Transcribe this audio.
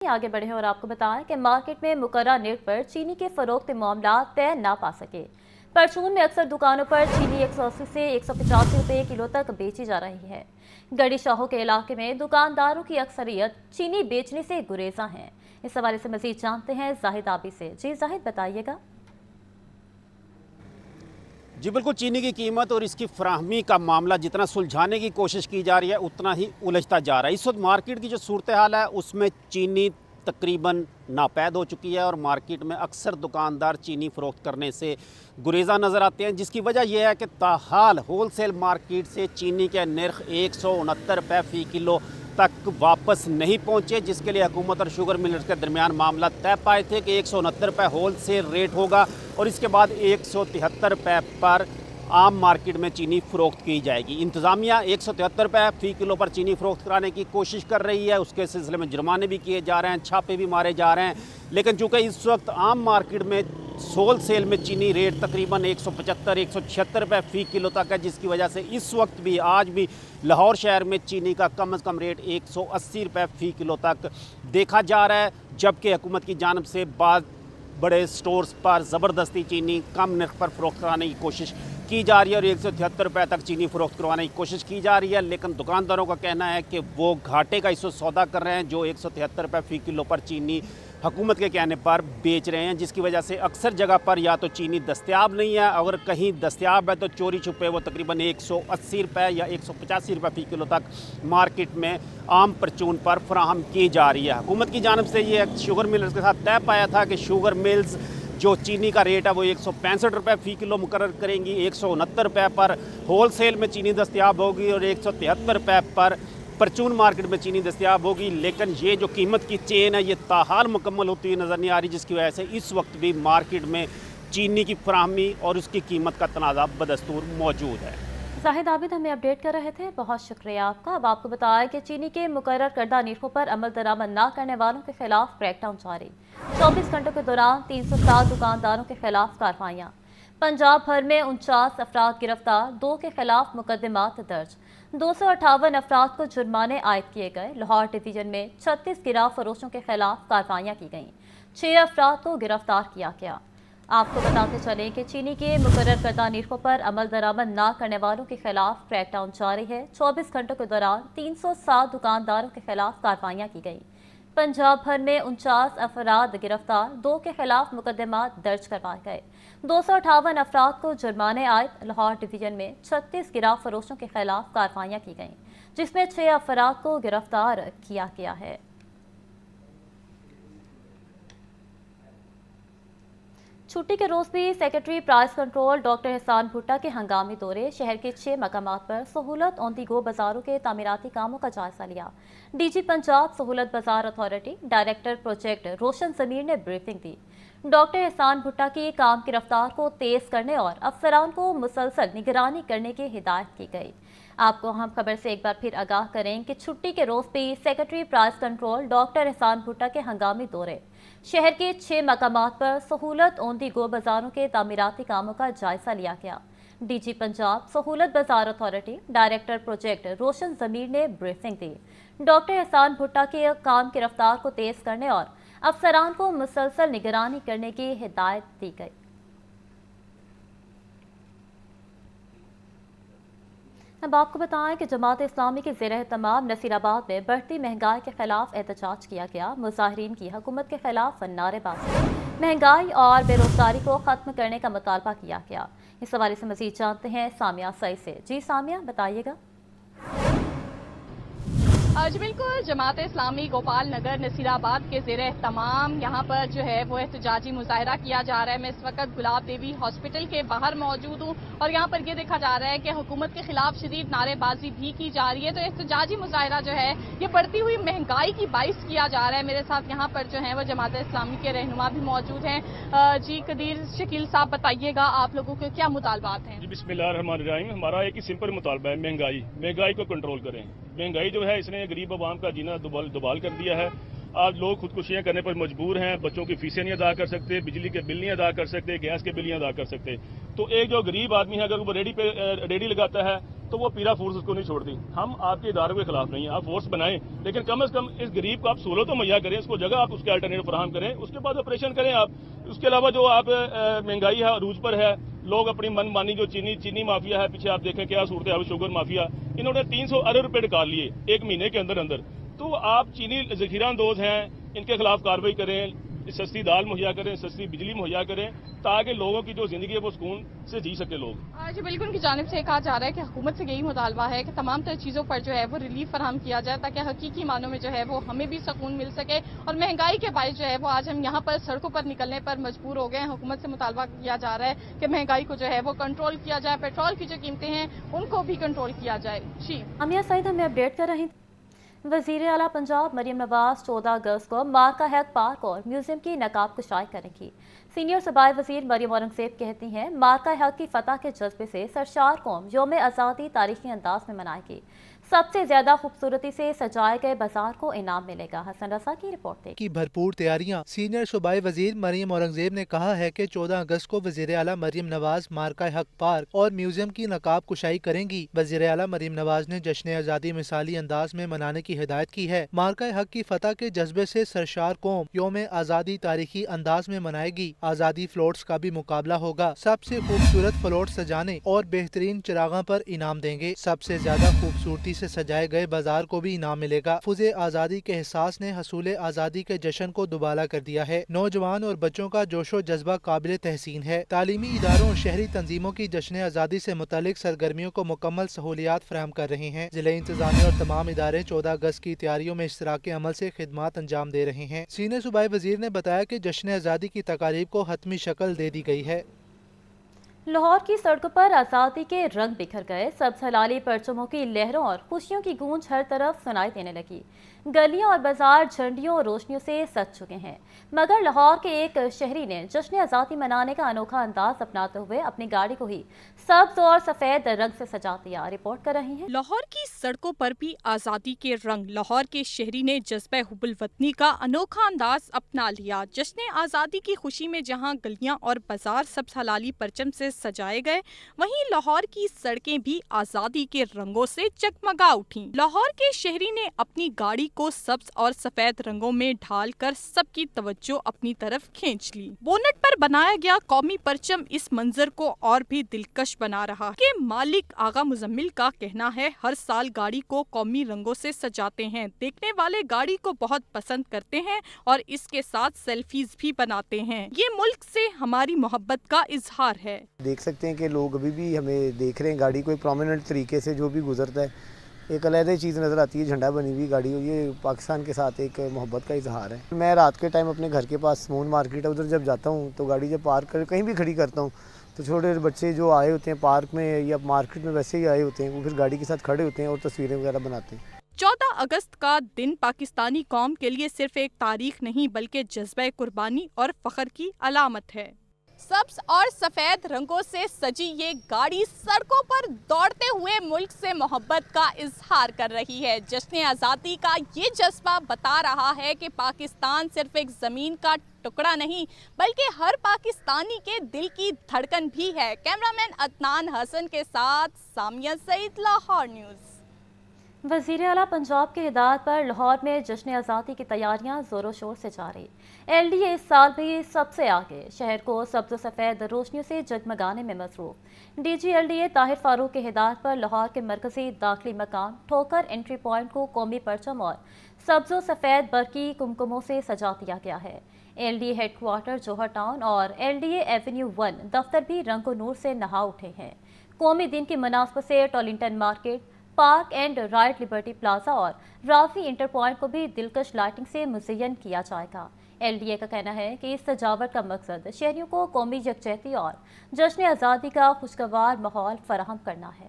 आगे बढ़े और आपको बताएं कि मार्केट में मुकर्रर रेट पर चीनी के फरोख्त मामला तय ना पा सके। परचून में अक्सर दुकानों पर चीनी 180 से 185 रुपये किलो तक बेची जा रही है। गड़ी शाहों के इलाके में दुकानदारों की अक्सरियत चीनी बेचने से गुरेजा है। इस हवाले से मजीद जानते हैं जाहिद आबी से। जी जाहिद, बताइएगा। जी बिल्कुल, चीनी की कीमत और इसकी फराहमी का मामला जितना सुलझाने की कोशिश की जा रही है उतना ही उलझता जा रहा है। इस वक्त मार्केट की जो सूरत हाल है उसमें चीनी तकरीबन नापैद हो चुकी है और मार्केट में अक्सर दुकानदार चीनी फ़रोख्त करने से गुरेज़ा नज़र आते हैं, जिसकी वजह यह है कि ताहाल होल सेल मार्केट से चीनी के नर्ख 169 रुपये फ़ी किलो तक वापस नहीं पहुँचे, जिसके लिए हुकूमत और शुगर मिलर्स के दरमियान मामला तय पाए थे कि 169 रुपये होल सेल रेट होगा और इसके बाद 173 रुपये पर आम मार्केट में चीनी फ़रोख्त की जाएगी। इंतज़ामिया 173 रुपये फ़ी किलो पर चीनी फ़रोख्त कराने की कोशिश कर रही है। उसके सिलसिले में जुर्माने भी किए जा रहे हैं, छापे भी मारे जा रहे हैं, लेकिन चूँकि इस वक्त आम मार्केट में होल सेल में चीनी रेट तकरीबन 175-176 रुपये फ़ी किलो तक है, जिसकी वजह से इस वक्त भी आज भी लाहौर शहर में चीनी का कम अज़ कम रेट 180 रुपये फ़ी किलो तक देखा जा रहा है, जबकि हुकूमत की जानिब से बाद बड़े स्टोर्स पर ज़बरदस्ती चीनी कम नर्ख पर फ़रोख्त कराने की कोशिश की जा रही है और 173 रुपये तक चीनी फ़रोख्त करवाने की कोशिश की जा रही है। लेकिन दुकानदारों का कहना है कि वो घाटे का इस वक्त सौदा कर रहे हैं, जो 173 रुपये फ़ी किलो पर चीनी हुकूमत के कहने पर बेच रहे हैं, जिसकी वजह से अक्सर जगह पर या तो चीनी दस्तयाब नहीं है, अगर कहीं दस्तयाब है तो चोरी छुपे वो तकरीबन 180 रुपये या 185 रुपये फ़ी किलो तक मार्केट में आम परचून पर फराहम की जा रही है। हुकूमत की जानिब से ये शुगर मिलर्स के साथ तय पाया था कि शुगर मिल्स जो चीनी का रेट है वो 165 रुपये फ़ी किलो मुकर्रर करेंगी, 169 रुपये पर होल सेल में चीनी दस्तयाब होगी और 173 रुपये पर परचून मार्केट में चीनी दस्तयाब होगी। लेकिन ये जो कीमत की चेन है ये ताहाल मुकम्मल होती हुई नज़र नहीं आ रही, जिसकी वजह से इस वक्त भी मार्केट में चीनी की फराहमी और उसकी कीमत का तनाज़ा बदस्तूर मौजूद है। जाहिद आबिद हमें अपडेट कर रहे थे, बहुत शुक्रिया आपका। अब आपको बताया कि चीनी के मुकर्रर करदा निर्खों पर अमल दरामद न करने वालों के खिलाफ क्रैकडाउन जारी। 24 घंटों के दौरान 307 दुकानदारों के खिलाफ कार्रवाइयाँ। पंजाब भर में 49 अफराद गिरफ्तार, 2 के खिलाफ मुकदमात दर्ज, 258 अफराद को जुर्माने आयद किए गए। लाहौर डिवीजन में 36 गिराव फरोशों के खिलाफ कार्रवाइयाँ की गईं, 6 अफराद को गिरफ्तार किया गया। आपको बताते चलें कि चीनी के मुकर्रर करदा निर्खों पर अमल दरामद न करने वालों के खिलाफ क्रैकडाउन जारी है। 24 घंटों के दौरान 307 दुकानदारों के खिलाफ कार्रवाइयाँ की गई। पंजाब भर में 49 अफराद गिरफ्तार, 2 के खिलाफ मुकदमात दर्ज करवाए गए, 258 अफराद को जुर्माने आयद। लाहौर डिवीजन में 36 गिराव फरोशों के खिलाफ कार्रवाइयाँ की गईं, जिसमें 6 अफराद को गिरफ्तार किया गया है। छुट्टी के रोज भी सेक्रेटरी प्राइस कंट्रोल डॉक्टर एहसान भुट्टा के हंगामी दौरे। शहर के 6 मकामात पर सहूलत ऑन दी गो बाजारों के तामीराती कामों का जायजा लिया। डीजी पंजाब सहूलत बाजार अथॉरिटी डायरेक्टर प्रोजेक्ट रोशन जमीर ने ब्रीफिंग दी। डॉक्टर एहसान भुट्टा की काम की रफ्तार को तेज करने और अफसरान को मुसलसल निगरानी करने की हिदायत की गई। आपको हम खबर से एक बार फिर आगाह करें कि छुट्टी के रोज भी सेक्रेटरी प्राइस कंट्रोल डॉक्टर एहसान भुट्टा के हंगामी दौरे। शहर के 6 मकामात पर सहूलत ऑन दी गो बाजारों के तामीराती कामों का जायजा लिया गया। डीजी पंजाब सहूलत बाजार अथॉरिटी डायरेक्टर प्रोजेक्ट रोशन जमीर ने ब्रीफिंग दी। डॉक्टर एहसान भुट्टा के काम की रफ्तार को तेज करने और अफसरान को मुसलसल निगरानी करने की हिदायत दी गई। अब आपको बताएं कि जमात इस्लामी के ज़ेर एहतमाम नसीराबाद में बढ़ती महंगाई के खिलाफ एहतजाज किया गया। मुजाहिरीन की हुकूमत के खिलाफ नारेबाजी, महंगाई और बेरोजगारी को ख़त्म करने का मुतालबा किया गया। इस हवाले से मज़ीद जानते हैं सामिया सई से। जी सामिया, बताइएगा। जी बिल्कुल, जमात इस्लामी गोपाल नगर नसीराबाद के ज़ेर एहतमाम यहाँ पर जो है वो एहतजाजी मुजाहरा किया जा रहा है। मैं इस वक्त गुलाब देवी हॉस्पिटल के बाहर मौजूद हूँ और यहाँ पर ये देखा जा रहा है कि हुकूमत के खिलाफ शदीद नारेबाजी भी की जा रही है। तो एहतजाजी मुजाहरा जो है ये बढ़ती हुई महंगाई की बाइस किया जा रहा है। मेरे साथ यहाँ पर जो है वो जमात इस्लामी के रहनुमा भी मौजूद हैं। जी कदीर शकील साहब, बताइएगा आप लोगों के क्या मुतालबात हैं? जी बिस्मिल्लाहिर्रहमानिर्रहीम, हमारा एक ही सिंपल मुतालबा है, महंगाई को कंट्रोल करें। महंगाई जो है इसने गरीब आवाम का जीना दुबाल कर दिया है। आज लोग खुदकुशियां करने पर मजबूर हैं, बच्चों की फीसें नहीं अदा कर सकते, बिजली के बिल नहीं अदा कर सकते, गैस के बिल नहीं अदा कर सकते। तो एक जो गरीब आदमी है अगर वो रेडी लगाता है تو وہ پیرا فورس اس کو نہیں چھوڑتی. ہم آپ کے اداروں کے خلاف نہیں ہیں, آپ فورس بنائیں, لیکن کم از کم اس غریب کو آپ سہولت تو مہیا کریں, اس کو جگہ آپ اس کے الٹرنیٹو فراہم کریں, اس کے بعد آپریشن کریں آپ. اس کے علاوہ جو آپ مہنگائی ہے عروج پر ہے, لوگ اپنی من مانی جو چینی مافیا ہے, پیچھے آپ دیکھیں کیا صورت ہے, شوگر مافیا, انہوں نے 300 ارب روپے نکال لیے ایک مہینے کے اندر. تو آپ چینی ذخیرہ اندوز ہیں, ان کے خلاف کارروائی کریں, سستی دال مہیا کریں, سستی بجلی مہیا کریں, تاکہ لوگوں کی جو زندگی ہے وہ سکون سے جی سکے لوگ. جی بالکل, ان کی جانب سے کہا جا رہا ہے کہ حکومت سے یہی مطالبہ ہے کہ تمام تر چیزوں پر جو ہے وہ ریلیف فراہم کیا جائے, تاکہ حقیقی معنوں میں جو ہے وہ ہمیں بھی سکون مل سکے. اور مہنگائی کے باعث جو ہے وہ آج ہم یہاں پر سڑکوں پر نکلنے پر مجبور ہو گئے ہیں. حکومت سے مطالبہ کیا جا رہا ہے کہ مہنگائی کو جو ہے وہ کنٹرول کیا جائے, پیٹرول کی جو قیمتیں ہیں ان کو بھی کنٹرول کیا جائے. جی امیہ سعید ہمیں اپڈیٹ کر رہی تھیں. وزیر اعلیٰ پنجاب مریم نواز 14 اگست کو مارکا حق پارک اور میوزیم کی نقاب کشائی کریں گی. سینئر صوبائی وزیر مریم اورنگزیب کہتی ہیں مارکا حق کی فتح کے جذبے سے سرشار قوم یوم آزادی تاریخی انداز میں منائے گی. سب سے زیادہ خوبصورتی سے سجائے گئے بازار کو انعام ملے گا. حسن رضا کی رپورٹ دیکھیں. کی بھرپور تیاریاں. سینئر صوبائی وزیر مریم اورنگزیب نے کہا ہے کہ 14 اگست کو وزیر اعلیٰ مریم نواز مارکا حق پارک اور میوزیم کی نقاب کشائی کریں گی. وزیر اعلیٰ مریم نواز نے جشن آزادی مثالی انداز میں منانے کی ہدایت کی ہے. مارکا حق کی فتح کے جذبے سے سرشار قوم یوم آزادی تاریخی انداز میں منائے گی. آزادی فلوٹس کا بھی مقابلہ ہوگا. سب سے خوبصورت فلوٹ سجانے اور بہترین چراغاں پر انعام دیں گے. سب سے زیادہ خوبصورتی سے سجائے گئے بازار کو بھی انعام ملے گا. فوز آزادی کے احساس نے حصول آزادی کے جشن کو دوبالا کر دیا ہے. نوجوان اور بچوں کا جوش و جذبہ قابل تحسین ہے. تعلیمی اداروں اور شہری تنظیموں کی جشن آزادی سے متعلق سرگرمیوں کو مکمل سہولیات فراہم کر رہے ہیں. ضلع انتظامیہ اور تمام ادارے 14 اگست کی تیاریوں میں اشتراک عمل سے خدمات انجام دے رہے ہیں. سینئر صوبائی وزیر نے بتایا کہ جشن آزادی کی تقاریب کو حتمی شکل دے دی گئی ہے. لاہور کی سڑکوں پر آزادی کے رنگ بکھر گئے. سبز ہلالی پرچموں کی لہروں اور خوشیوں کی گونج ہر طرف سنائی دینے لگی. گلیاں اور بازار جھنڈیوں اور روشنیوں سے سج چکے ہیں. مگر لاہور کے ایک شہری نے جشن آزادی منانے کا انوکھا انداز اپناتے ہوئے اپنی گاڑی کو ہی سبز اور سفید رنگ سے سجا دیا. رپورٹ کر رہی ہیں. لاہور کی سڑکوں پر بھی آزادی کے رنگ. لاہور کے شہری نے جذبہ حب الوطنی کا انوکھا انداز اپنا لیا. جشن آزادی کی خوشی میں جہاں گلیاں اور بازار سبز ہلالی پرچم سے سجائے گئے, وہیں لاہور کی سڑکیں بھی آزادی کے رنگوں سے جگمگا اٹھیں. لاہور کے شہری نے اپنی گاڑی کو سبز اور سفید رنگوں میں ڈھال کر سب کی توجہ اپنی طرف کھینچ لی. بونٹ پر بنایا گیا قومی پرچم اس منظر کو اور بھی دلکش بنا رہا کہ مالک آغا مزمل کا کہنا ہے ہر سال گاڑی کو قومی رنگوں سے سجاتے ہیں. دیکھنے والے گاڑی کو بہت پسند کرتے ہیں اور اس کے ساتھ سیلفیز بھی بناتے ہیں. یہ ملک سے ہماری محبت کا اظہار ہے. دیکھ سکتے ہیں کہ لوگ ابھی بھی ہمیں دیکھ رہے ہیں, گاڑی کو ایک پرومیننٹ طریقے سے جو بھی گزرتا ہے ایک علیحدہ چیز نظر آتی ہے. جھنڈا بنی ہوئی گاڑی, یہ پاکستان کے ساتھ ایک محبت کا اظہار ہے. میں رات کے ٹائم اپنے گھر کے پاس مون مارکیٹ ہے, ادھر جب جاتا ہوں تو گاڑی جب پارک کر کہیں بھی کھڑی کرتا ہوں تو چھوٹے بچے جو آئے ہوتے ہیں پارک میں یا مارکیٹ میں ویسے ہی آئے ہوتے ہیں, وہ پھر گاڑی کے ساتھ کھڑے ہوتے ہیں اور تصویریں وغیرہ بناتے ہیں. 14 اگست کا دن پاکستانی قوم کے لیے صرف ایک تاریخ نہیں بلکہ جذبہ قربانی اور فخر کی علامت ہے. سبز اور سفید رنگوں سے سجی یہ گاڑی سڑکوں پر دوڑتے ہوئے ملک سے محبت کا اظہار کر رہی ہے. جشن آزادی کا یہ جذبہ بتا رہا ہے کہ پاکستان صرف ایک زمین کا ٹکڑا نہیں بلکہ ہر پاکستانی کے دل کی دھڑکن بھی ہے. کیمرامین عدنان حسن کے ساتھ سامیہ سعید, لاہور نیوز. وزیر اعلیٰ پنجاب کی ہدایت پر لاہور میں جشن آزادی کی تیاریاں زور و شور سے جاری. ایل ڈی اے اس سال بھی سب سے آگے, شہر کو سبز و سفید روشنیوں سے جگمگانے میں مصروف. D G L D A Tahir Farooq کی ہدایت پر لاہور کے مرکزی داخلی مقام ٹھوکر انٹری پوائنٹ کو قومی پرچم اور سبز و سفید برقی کمکموں سے سجا دیا گیا ہے. L D A headquarter Johar Town اور ایل ڈی اے ایونیو 1 دفتر بھی رنگ و نور سے نہا اٹھے ہیں. قومی دن کی مناسبت سے Tollinton market, park and ride liberty plaza اور راوی انٹر پوائنٹ کو بھی دلکش لائٹنگ سے مزین کیا جائے گا. ایل ڈی اے کا کہنا ہے کہ اس سجاوٹ کا مقصد شہریوں کو قومی یکجہتی اور جشن آزادی کا خوشگوار ماحول فراہم کرنا ہے.